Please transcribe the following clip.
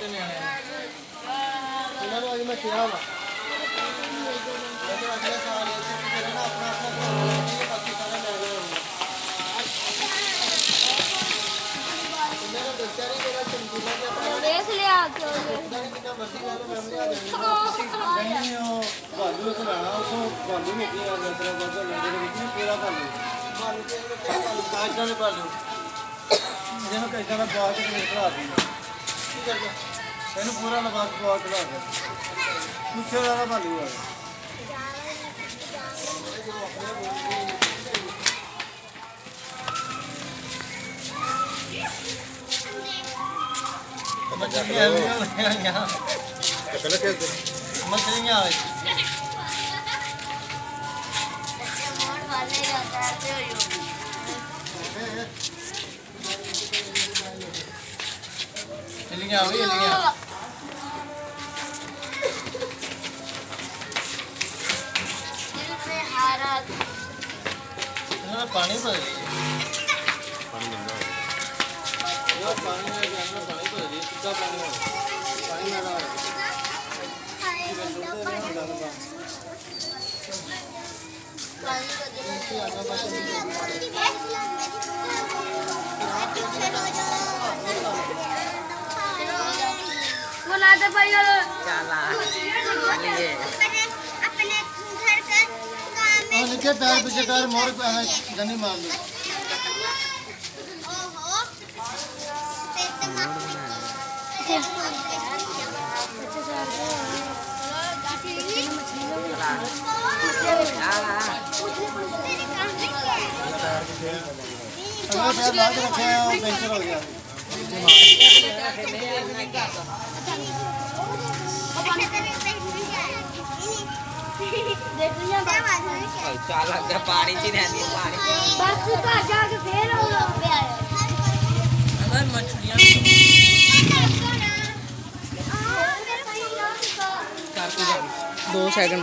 ਛੋਟੇ ਨਿਆਣੇ ਇਹਨਾਂ ਨੂੰ ਅੱਜ ਮੈਂ ਕਿਹਾ ਵਾ ਅਗਲੇ ਸਾਲ ਇਹ ਨਾ ਆਪਣਾ ਆਪਣਾ ਘਰ ਲੈ ਕੇ ਬਾਕੀ ਸਾਰਾ ਲੈ ਲਿਆ मेरा बच्चा नहीं मेरा चमकीला क्या पड़ा देख लिया क्यों कितना मर्जी ले लो मैं ले आ नहीं हो बालू से लाना उसको बालू में किया दूसरा बच्चा लंडे के बीच में पूरा बालू के काज का बालू ਜਿਹਨੂੰ ਕੈਸਾ ਦਾ ਬਾਗ ਤੇ ਨਿਕਲਾ ਦੀ ਕੀ ਕਰਦਾ ਇਹਨੂੰ ਪੂਰਾ ਲਗਾ ਕੇ ਬਾਗ ਚਲਾ ਦੇ ਪੁੱਛੇ ਵਾਲਾ ਬਾਲੂ ਆ मछलियाँ पानी भर पानी पानी भर सीधा पानी मेरा बुलाते भाई चला चलिए नीचे पैर पीछे कर मोर गनी मार लो पैर ला के रखे हैं और पेंचर हो गया चल अगर पानी च रहती पानी बस का जाके फिर अगर मछलियाँ कर 2 सेकंड